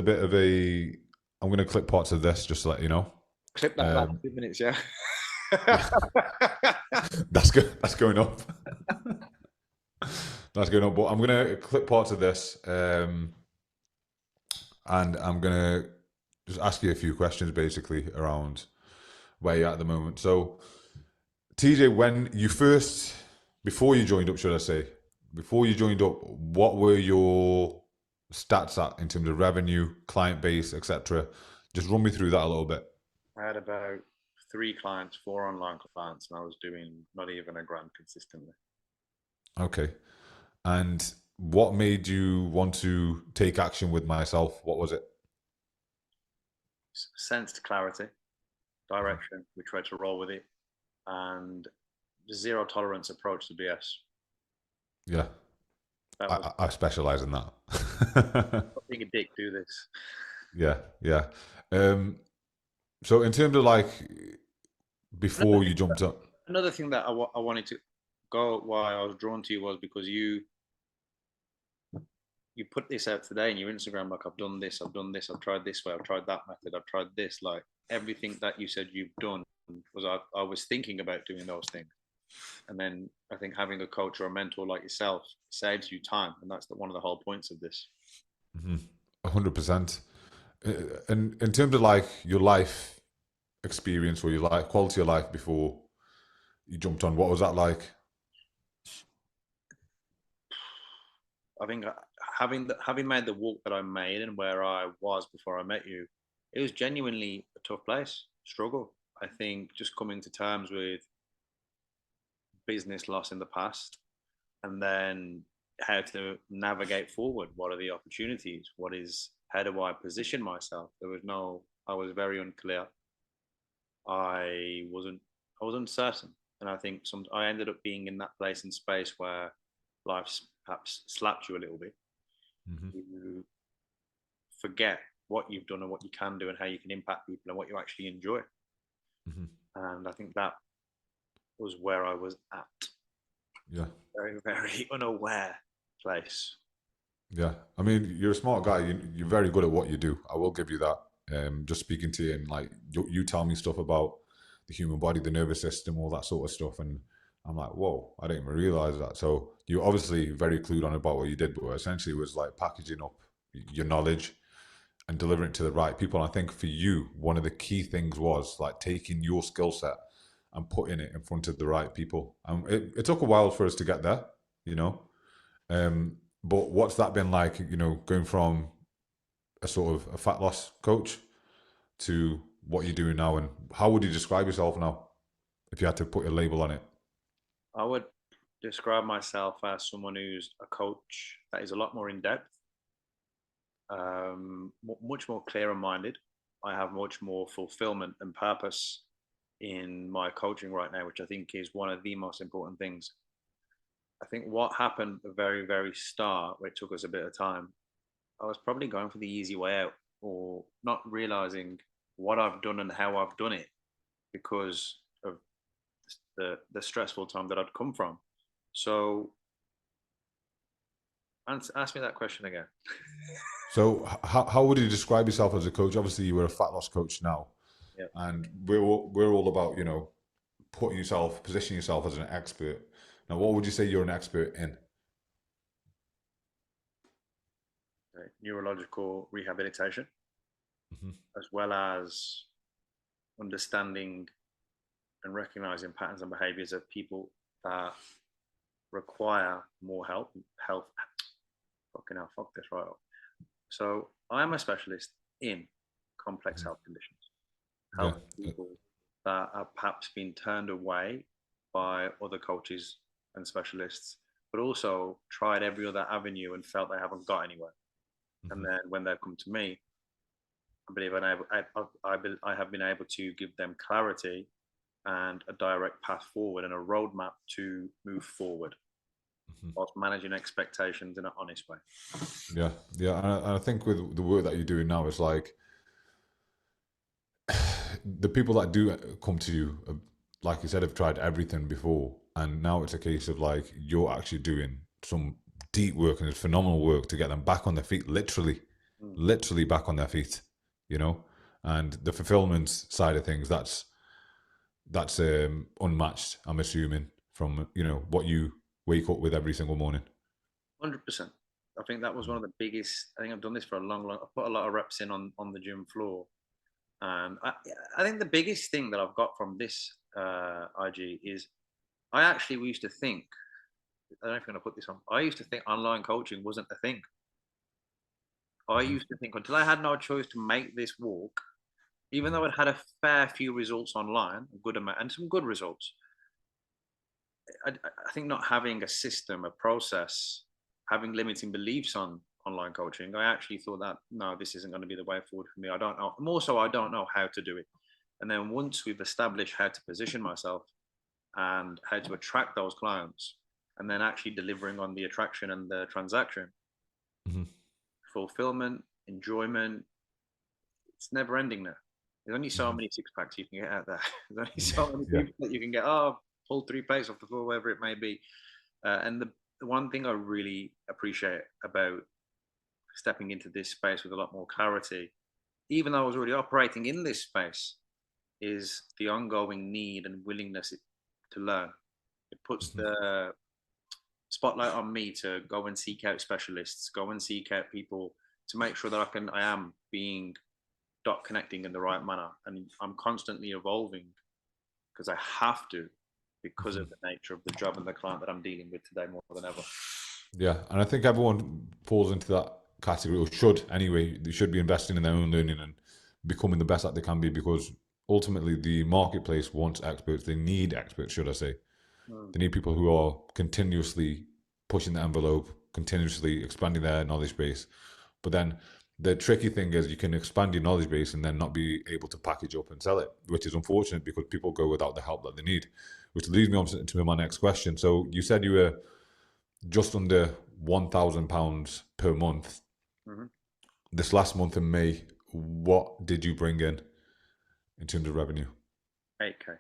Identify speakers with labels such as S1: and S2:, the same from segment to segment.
S1: a bit of a. I'm going to clip parts of this just to let you know.
S2: Clip that last 2 minutes, yeah.
S1: Yeah, that's good. That's going up. That's going up. But I'm going to clip parts of this, and I'm going to just ask you a few questions, basically around where you're at the moment. So, TJ, before you joined up, should I say, before you joined up, what were your stats at in terms of revenue, client base, etc.? Just run me through that a little bit.
S2: I had about 3 clients, 4 online clients, and I was doing not even a grand consistently.
S1: Okay. And what made you want to take action with myself? What was it?
S2: Sensed clarity, direction. We tried to roll with it, and zero tolerance approach to BS.
S1: Yeah,
S2: That was
S1: I specialize in that.
S2: not being a dick. Do this.
S1: Yeah, yeah. Um, so in terms of like
S2: Another
S1: before
S2: thing,
S1: you jumped up,
S2: another thing that I wanted to go why I was drawn to you was because you put this out today in your Instagram, like I've done this, I've tried this way, I've tried that method, I've tried this, like everything that you said you've done was I was thinking about doing those things. And then I think having a coach or a mentor like yourself saves you time, and that's one of the whole points of this.
S1: 100%. And in terms of like your life experience or your life quality of life before you jumped on, what was that like?
S2: I think having made the walk that I made and where I was before I met you, it was genuinely a tough place, struggle. I think just coming to terms with business loss in the past, and then how to navigate forward. What are the opportunities? How do I position myself? I was very unclear. I wasn't, I was uncertain. And I think I ended up being in that place and space where life's perhaps slapped you a little bit.
S1: Hmm.
S2: You forget what you've done and what you can do and how you can impact people and what you actually enjoy.
S1: Hmm.
S2: And I think that was where I was at.
S1: Yeah,
S2: Very, very unaware place.
S1: yeah. I mean, you're a smart guy. You're very good at what you do. I will give you that. Just speaking to you and like you tell me stuff about the human body, the nervous system, all that sort of stuff, and I'm like, whoa, I didn't even realize that. So you're obviously very clued on about what you did, but essentially it was like packaging up your knowledge and delivering it to the right people. And I think for you, one of the key things was like taking your skill set and putting it in front of the right people. And it took a while for us to get there, you know. But what's that been like, going from a sort of a fat loss coach to what you're doing now? And how would you describe yourself now if you had to put a label on it?
S2: I would describe myself as someone who's a coach that is a lot more in depth, much more clear minded. I have much more fulfillment and purpose in my coaching right now, which I think is one of the most important things. I think what happened at the very, very start, where it took us a bit of time, I was probably going for the easy way out or not realizing what I've done and how I've done it because of the stressful time that I'd come from. So ask me that question again.
S1: So how would you describe yourself as a coach? Obviously, you were a fat loss coach now,
S2: Yeah.
S1: and we're all about positioning yourself as an expert. Now, what would you say you're an expert in?
S2: Right. Neurological rehabilitation,
S1: Hmm.
S2: as well as understanding and recognizing patterns and behaviors of people that require more help. Health, fucking hell, fuck this right up. So I am a specialist in complex health conditions,
S1: Yeah,
S2: helping people that have perhaps been turned away by other coaches and specialists, but also tried every other avenue and felt they haven't got anywhere. And
S1: hmm,
S2: then when they've come to me, I believe I have been able to give them clarity and a direct path forward and a roadmap to move forward
S1: hmm.
S2: whilst managing expectations in an honest way.
S1: Yeah, yeah. And I think with the work that you're doing now, it's like the people that do come to you, like you said, have tried everything before, and now it's a case of like you're actually doing some deep work and it's phenomenal work to get them back on their feet, literally.
S2: Mm.
S1: literally back on their feet, you know. And the fulfillment side of things, that's unmatched. I'm assuming from what you wake up with every single morning.
S2: 100%. I think that was one of the biggest. I think I've done this for a long. I've put a lot of reps in on the gym floor, and I think the biggest thing that I've got from this IG is I actually used to think. I don't know if I'm going to put this on. I used to think online coaching wasn't a thing. I
S1: Hmm.
S2: used to think until I had no choice to make this walk, even though it had a fair few results online, a good amount, and some good results. I think not having a system, a process, having limiting beliefs on online coaching, I actually thought that no, this isn't going to be the way forward for me. I don't know. More so, I don't know how to do it. And then once we've established how to position myself and how to attract those clients, and then actually delivering on the attraction and the transaction,
S1: Hmm.
S2: fulfillment, enjoyment, it's never ending now. There's only so
S1: Hmm.
S2: many six packs you can get out there. There's only so many
S1: Yeah.
S2: people that you can get. Oh, pull 3 plates off the floor, wherever it may be. And the one thing I really appreciate about stepping into this space with a lot more clarity, even though I was already operating in this space, is the ongoing need and willingness to learn. It puts
S1: Hmm.
S2: the spotlight on me to go and seek out specialists, go and seek out people to make sure that I am being dot connecting in the right manner, and I'm constantly evolving because I have to, because
S1: Hmm.
S2: of the nature of the job and the client that I'm dealing with today more than ever.
S1: Yeah, and I think everyone falls into that category, or should anyway. They should be investing in their own learning and becoming the best that they can be, because ultimately the marketplace wants experts. They need experts, should I say?
S2: Mm.
S1: They need people who are continuously pushing the envelope, continuously expanding their knowledge base. But then the tricky thing is you can expand your knowledge base and then not be able to package up and sell it, which is unfortunate because people go without the help that they need. Which leads me on to my next question. So you said you were just under £1,000 per month.
S2: Mm-hmm.
S1: This last month in May, what did you bring in terms of revenue?
S2: 8K.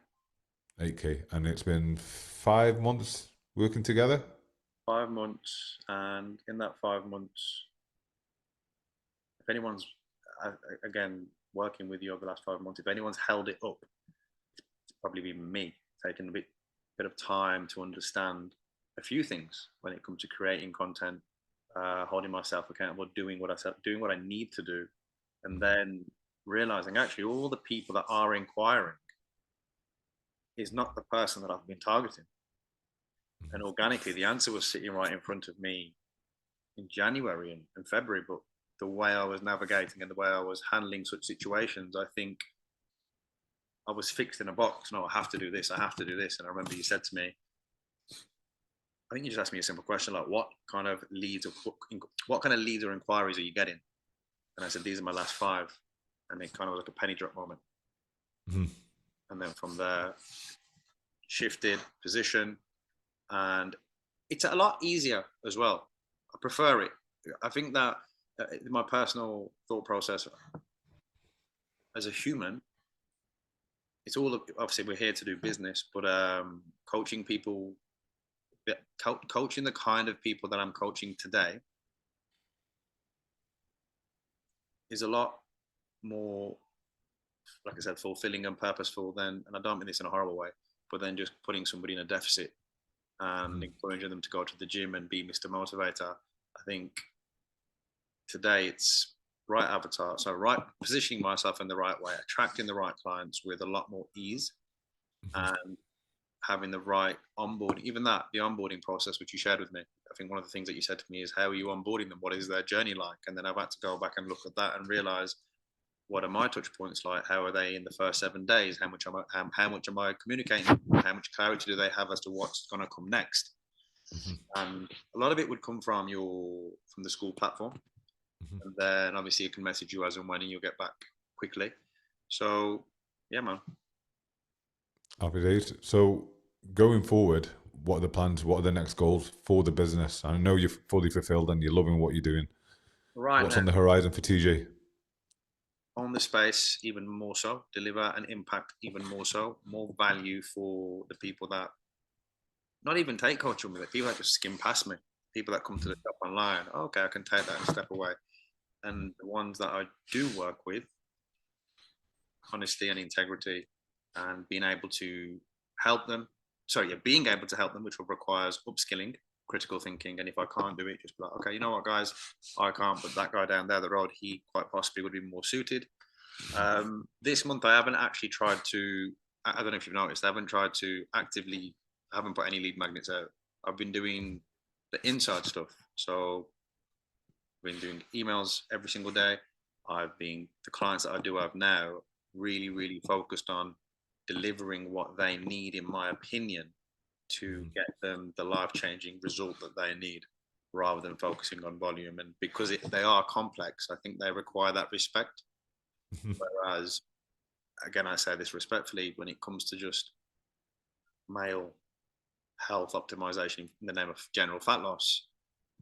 S1: 8K. And it's been 5 months working together?
S2: 5 months, and in that 5 months, if anyone's again working with you over the last 5 months, if anyone's held it up, it's probably been me taking a bit of time to understand a few things when it comes to creating content, holding myself accountable, doing what I need to do, and then realizing actually all the people that are inquiring is not the person that I've been targeting. And organically, the answer was sitting right in front of me in January and February. But the way I was navigating and the way I was handling such situations, I think I was fixed in a box. No, I have to do this. I have to do this. And I remember you said to me, I think you just asked me a simple question like, what kind of leads or what kind of leads or inquiries are you getting? And I said, these are my last five. And it kind of was like a penny drop moment.
S1: Mm-hmm.
S2: And then from there, shifted position, and it's a lot easier as well. I prefer it. I think that my personal thought process as a human, it's all obviously we're here to do business, but coaching people, coaching the kind of people that I'm coaching today is a lot more, like I said, fulfilling and purposeful than, and I don't mean this in a horrible way, but then just putting somebody in a deficit and encouraging them to go to the gym and be Mr. Motivator. I think today it's right avatar, so right positioning myself in the right way, attracting the right clients with a lot more ease, and having the right onboarding. Even that, the onboarding process which you shared with me, I think one of the things that you said to me is, how are you onboarding them? What is their journey like? And then I've had to go back and look at that and realize, what are my touch points like? How are they in the first 7 days? How much am I communicating? How much clarity do they have as to what's going to come next?
S1: Mm-hmm.
S2: And a lot of it would come from the school platform,
S1: Mm-hmm.
S2: and then obviously it can message you as and when, and you'll get back quickly. So yeah, man.
S1: Happy days. So going forward, what are the plans? What are the next goals for the business? I know you're fully fulfilled and you're loving what you're doing.
S2: Right
S1: What's
S2: now,
S1: on the horizon for TJ?
S2: on the space even more so, deliver an impact even more so, more value for the people that not even take coaching with it, people that just skim past me, people that come to the shop online. Oh, okay, I can take that and step away. and the ones that I do work with, honesty and integrity, and being able to help them. Sorry, yeah, being able to help them, which requires upskilling, critical thinking. And if I can't do it, just be like, okay, you know what, guys, I can't, but that guy down there the road, he quite possibly would be more suited. This month, I haven't actually tried to. I don't know if you've noticed. I haven't tried to actively. I haven't put any lead magnets out. I've been doing the inside stuff. So I've been doing emails every single day. The clients that I do have now really, really focused on delivering what they need, in my opinion, to get them the life-changing result that they need, rather than focusing on volume. And because they are complex, I think they require that respect. Whereas, again, I say this respectfully, when it comes to just male health optimization in the name of general fat loss,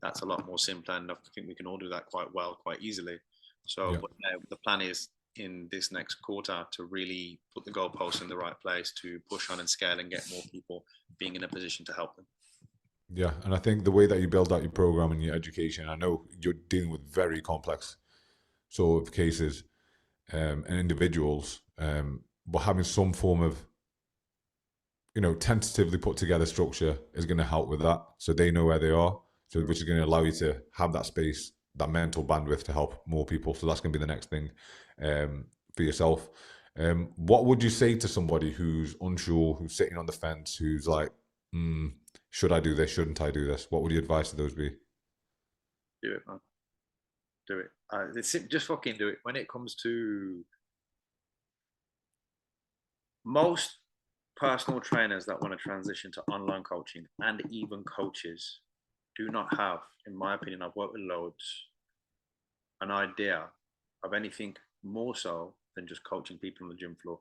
S2: that's a lot more simple, and I think we can all do that quite well, quite easily. So, but the plan is in this next quarter to really put the goalposts in the right place, to push on and scale and get more people being in a position to help them.
S1: Yeah, and I think the way that you build out your program and your education, I know you're dealing with very complex sort of cases and individuals, but having some form of, tentatively put together structure is going to help with that, so they know where they are. So, which is going to allow you to have that space, that mental bandwidth to help more people. So that's going to be the next thing for yourself. What would you say to somebody who's unsure, who's sitting on the fence, who's like, should I do this? Shouldn't I do this? What would your advice to those be?
S2: Do it, man. Do it. Just fucking do it. When it comes to most personal trainers that want to transition to online coaching, and even coaches, do not have, in my opinion, I've worked with loads, an idea of anything more so than just coaching people on the gym floor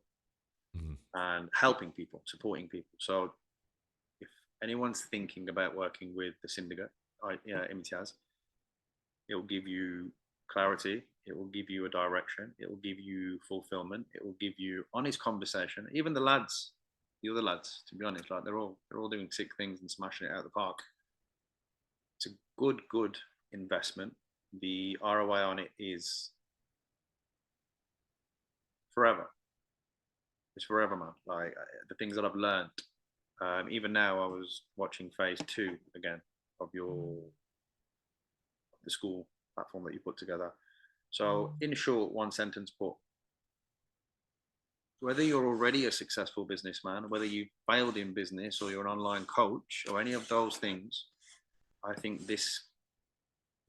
S2: and helping people, supporting people. So if anyone's thinking about working with the syndicate, Imthiaz, it will give you clarity, it will give you a direction, it will give you fulfillment, it will give you honest conversation. Even the other lads, to be honest, like they're all doing sick things and smashing it out of the park. It's a good investment. The ROI on it is forever. It's forever, man. Like the things that I've learned. Even now, I was watching phase 2 again of the school platform that you put together. So, in short, one sentence put: whether you're already a successful businessman, whether you failed in business, or you're an online coach, or any of those things, I think this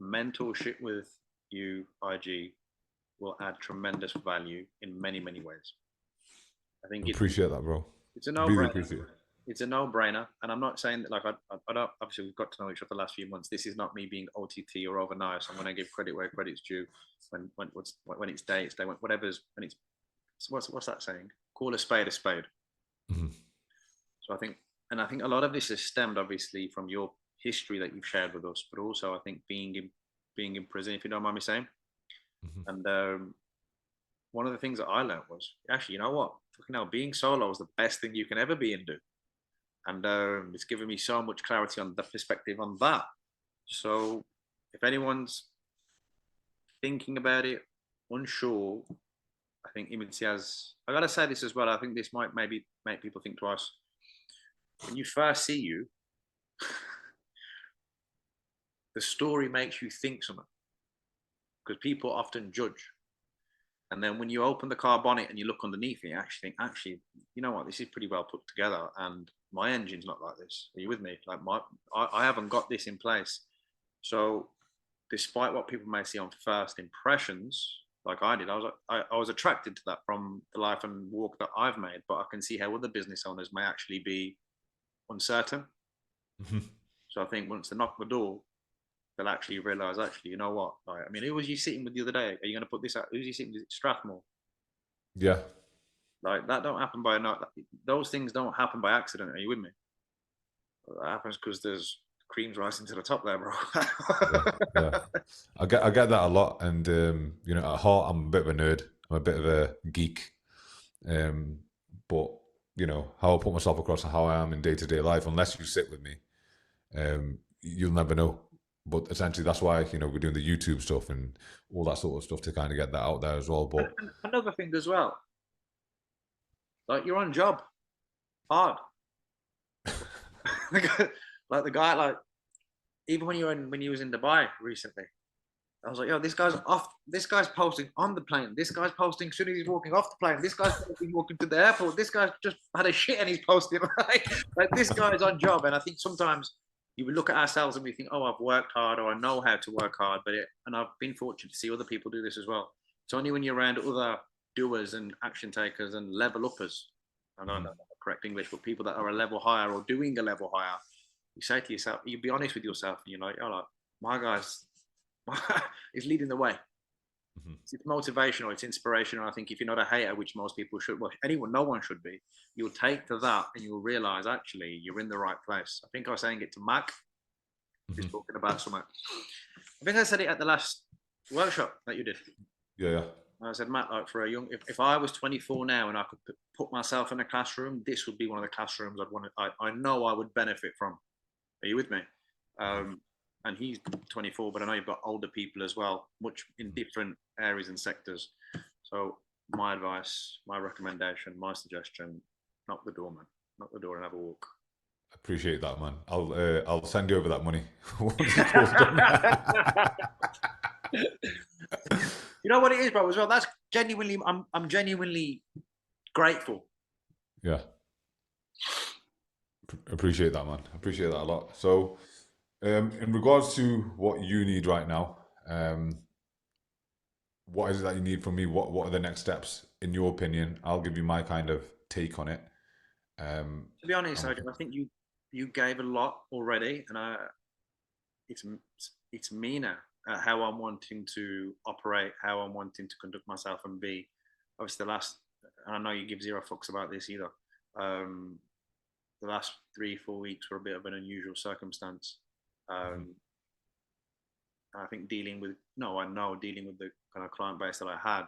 S2: mentorship with you, IG, will add tremendous value in many, many ways. I think
S1: appreciate that, bro.
S2: It's a no-brainer. Really appreciate it. It's a no-brainer, and I'm not saying that like I don't. Obviously, we've got to know each other the last few months. This is not me being OTT or over nice. I'm going to give credit where credit's due. When it's day, it's day. Whatever's when it's what's that saying? Call a spade a spade. So I think a lot of this has stemmed obviously from your history that you've shared with us, but also I think being in prison, if you don't mind me saying. And one of the things that I learned was, actually, you know what? Fucking hell, being solo is the best thing you can ever be and do. And it's given me so much clarity on the perspective on that. So if anyone's thinking about it, unsure, I think Imthiaz, I got to say this as well, I think this might maybe make people think twice. When you first see you, the story makes you think something, because people often judge. And then when you open the car bonnet and you look underneath it, you actually think, you know what, this is pretty well put together, and my engine's not like this. Are you with me? Like I haven't got this in place. So despite what people may see on first impressions, like I did, I was attracted to that from the life and walk that I've made, but I can see how other business owners may actually be uncertain. So I think once they knock the door, they'll actually realize, you know what? Like, I mean, who was you sitting with the other day? Are you going to put this out? Who's you sitting with? Strathmore?
S1: Yeah.
S2: Like that don't happen by those things don't happen by accident. Are you with me? That happens because there's creams rising to the top there, bro.
S1: yeah. I get that a lot, and at heart, I'm a bit of a nerd. I'm a bit of a geek, but how I put myself across and how I am in day-to-day life, unless you sit with me, you'll never know but essentially that's why we're doing the YouTube stuff and all that sort of stuff to kind of get that out there as well. But
S2: And another thing as well, like you're on job hard. Like the guy, like even when you was in Dubai recently, I was like, yo, this guy's off. This guy's posting on the plane. This guy's posting as soon as he's walking off the plane. This guy's walking to the airport. This guy's just had a shit and he's posting. Like this guy's on job. And I think sometimes you would look at ourselves and we think, oh, I've worked hard or I know how to work hard. And I've been fortunate to see other people do this as well. It's only when you're around other doers and action takers and level uppers, I don't know the correct English, but people that are a level higher or doing a level higher, you say to yourself, you be honest with yourself, and you're like, oh, like, my guy's is leading the way.
S1: mm-hmm.
S2: It's motivational, it's inspirational. I think if you're not a hater, which most people should, well, no one should be, you'll take to that and you'll realize actually you're in the right place. I think I was saying it to Mac, who's talking about something. I think I said it at the last workshop that you did.
S1: Yeah.
S2: I said, Matt, like for a young, if I was 24 now and I could put myself in a classroom, this would be one of the classrooms I'd want to, I know I would benefit from. Are you with me? And he's 24, but I know you've got older people as well, much in different areas and sectors. So my advice, my recommendation, my suggestion, knock the door, man. Knock the door and have a walk.
S1: Appreciate that, man. I'll send you over that money.
S2: You know what it is, bro, as well? That's genuinely, I'm genuinely grateful.
S1: Yeah. Appreciate that, man. Appreciate that a lot. So, in regards to what you need right now, what is it that you need from me? What are the next steps, in your opinion? I'll give you my kind of take on it.
S2: To be honest, I think you gave a lot already, and it's me now. How I'm wanting to operate, how I'm wanting to conduct myself and be. Obviously, and I know you give zero fucks about this either. The last 3-4 weeks were a bit of an unusual circumstance. I think dealing with the kind of client base that I had